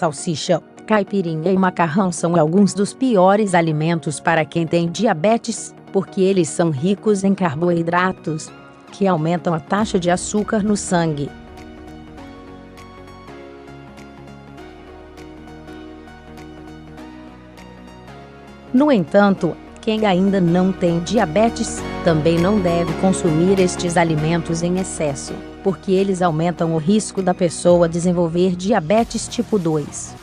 salsicha, caipirinha e macarrão são alguns dos piores alimentos para quem tem diabetes, porque eles são ricos em carboidratos, que aumentam a taxa de açúcar no sangue. No entanto, quem ainda não tem diabetes, também não deve consumir estes alimentos em excesso, porque eles aumentam o risco da pessoa desenvolver diabetes tipo 2.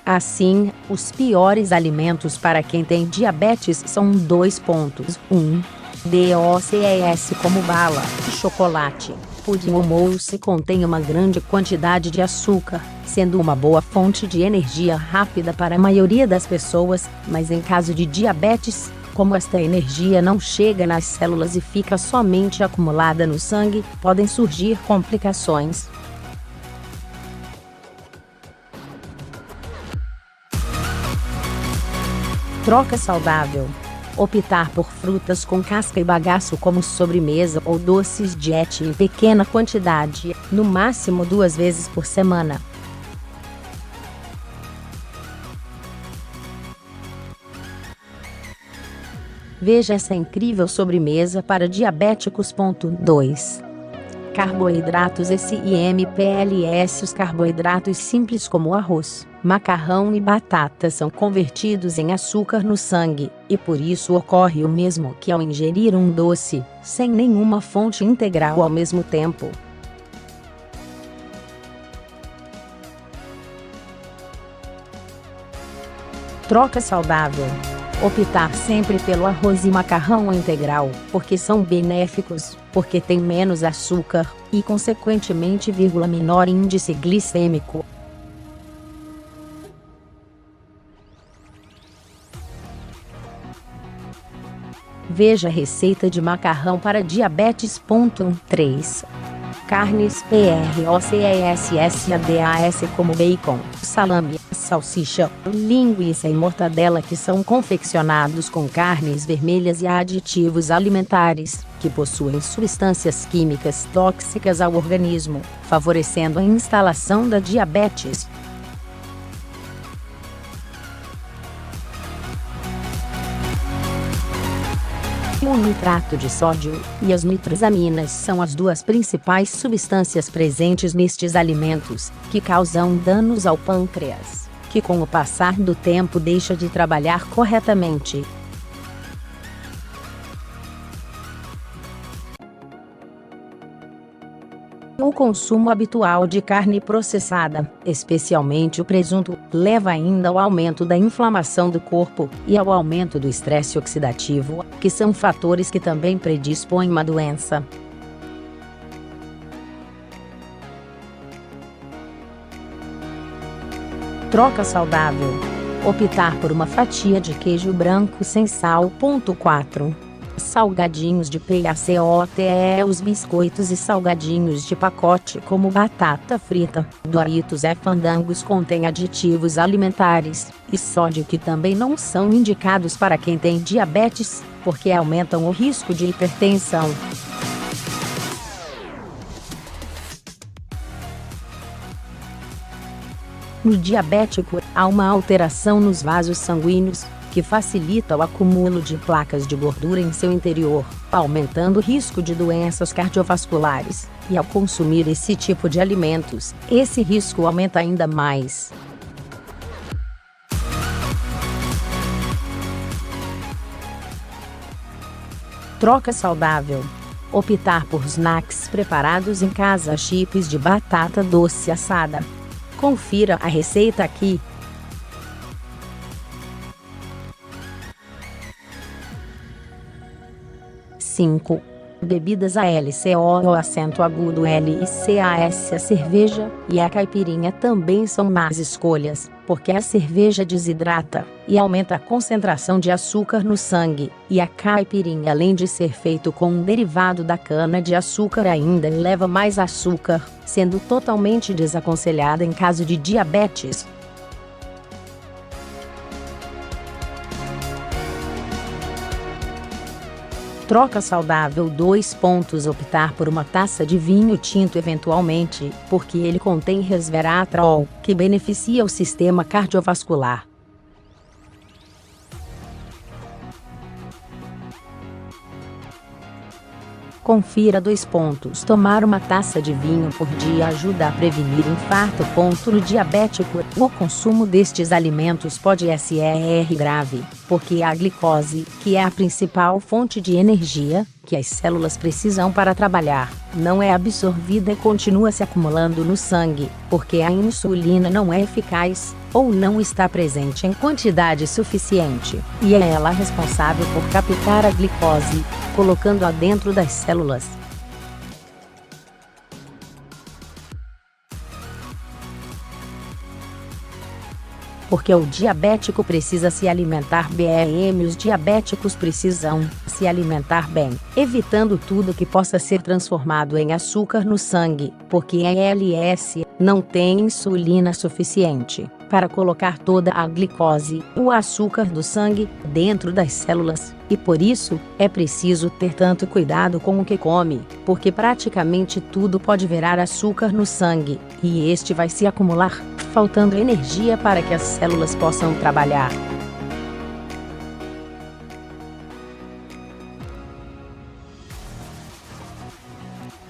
Assim, os piores alimentos para quem tem diabetes são 2 pontos. 1. DOCES como bala, chocolate, pudim ou mousse contém uma grande quantidade de açúcar, sendo uma boa fonte de energia rápida para a maioria das pessoas, mas em caso de diabetes, como esta energia não chega nas células e fica somente acumulada no sangue, podem surgir complicações. Troca saudável. Optar por frutas com casca e bagaço como sobremesa ou doces diet em pequena quantidade, no máximo 2 vezes por semana. Veja essa incrível sobremesa para diabéticos. 2. Carboidratos simples. Os carboidratos simples como arroz, macarrão e batata são convertidos em açúcar no sangue, e por isso ocorre o mesmo que ao ingerir um doce, sem nenhuma fonte integral ao mesmo tempo. Troca saudável. Optar sempre pelo arroz e macarrão integral, porque são benéficos, porque tem menos açúcar, e consequentemente menor índice glicêmico. Veja a receita de macarrão para diabetes. 3. Carnes PROCESSADAS como bacon, salame, salsicha, linguiça e mortadela, que são confeccionados com carnes vermelhas e aditivos alimentares, que possuem substâncias químicas tóxicas ao organismo, favorecendo a instalação da diabetes. O nitrato de sódio e as nitrosaminas são as 2 principais substâncias presentes nestes alimentos, que causam danos ao pâncreas, que com o passar do tempo deixa de trabalhar corretamente. O consumo habitual de carne processada, especialmente o presunto, leva ainda ao aumento da inflamação do corpo e ao aumento do estresse oxidativo, que são fatores que também predispõem a uma doença. Troca saudável. Optar por uma fatia de queijo branco sem sal. 4. Salgadinhos de PACOTE. Os biscoitos e salgadinhos de pacote como batata frita, Doritos e Fandangos contêm aditivos alimentares e sódio que também não são indicados para quem tem diabetes, porque aumentam o risco de hipertensão. No diabético, há uma alteração nos vasos sanguíneos, que facilita o acúmulo de placas de gordura em seu interior, aumentando o risco de doenças cardiovasculares, e ao consumir esse tipo de alimentos, esse risco aumenta ainda mais. Troca saudável. Optar por snacks preparados em casa. Chips de batata doce assada. Confira a receita aqui. 5. Bebidas ALCOO acento agudo LICAS. A cerveja e a caipirinha também são más escolhas, porque a cerveja desidrata e aumenta a concentração de açúcar no sangue, e a caipirinha, além de ser feito com um derivado da cana-de-açúcar, ainda leva mais açúcar, sendo totalmente desaconselhada em caso de diabetes. Troca saudável. 2 pontos. Optar por uma taça de vinho tinto eventualmente, porque ele contém resveratrol, que beneficia o sistema cardiovascular. Confira. 2 pontos. Tomar uma taça de vinho por dia ajuda a prevenir infarto. No diabético, o consumo destes alimentos pode ser grave, porque a glicose, que é a principal fonte de energia que as células precisam para trabalhar, não é absorvida e continua se acumulando no sangue, porque a insulina não é eficaz, ou não está presente em quantidade suficiente, e é ela responsável por captar a glicose, colocando-a dentro das células. Porque o diabético precisa se alimentar bem. Os diabéticos precisam se alimentar bem, evitando tudo que possa ser transformado em açúcar no sangue, porque a ALS não tem insulina suficiente para colocar toda a glicose, o açúcar do sangue, dentro das células, e por isso, é preciso ter tanto cuidado com o que come, porque praticamente tudo pode virar açúcar no sangue, e este vai se acumular, faltando energia para que as células possam trabalhar.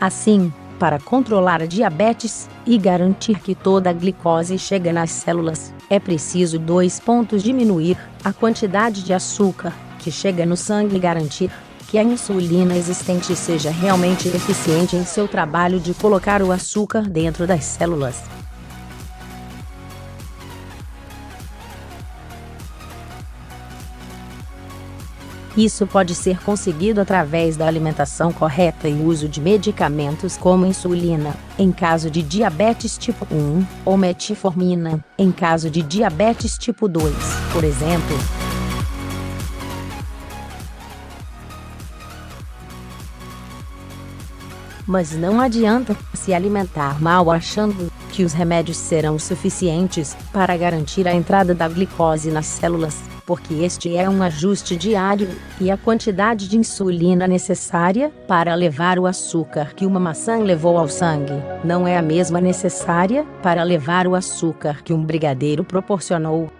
Assim, para controlar a diabetes e garantir que toda a glicose chegue nas células, é preciso 2 pontos. Diminuir a quantidade de açúcar que chega no sangue e garantir que a insulina existente seja realmente eficiente em seu trabalho de colocar o açúcar dentro das células. Isso pode ser conseguido através da alimentação correta e uso de medicamentos como insulina, em caso de diabetes tipo 1, ou metformina, em caso de diabetes tipo 2, por exemplo. Mas não adianta se alimentar mal achando que os remédios serão suficientes para garantir a entrada da glicose nas células, porque este é um ajuste diário, e a quantidade de insulina necessária para levar o açúcar que uma maçã levou ao sangue, não é a mesma necessária para levar o açúcar que um brigadeiro proporcionou.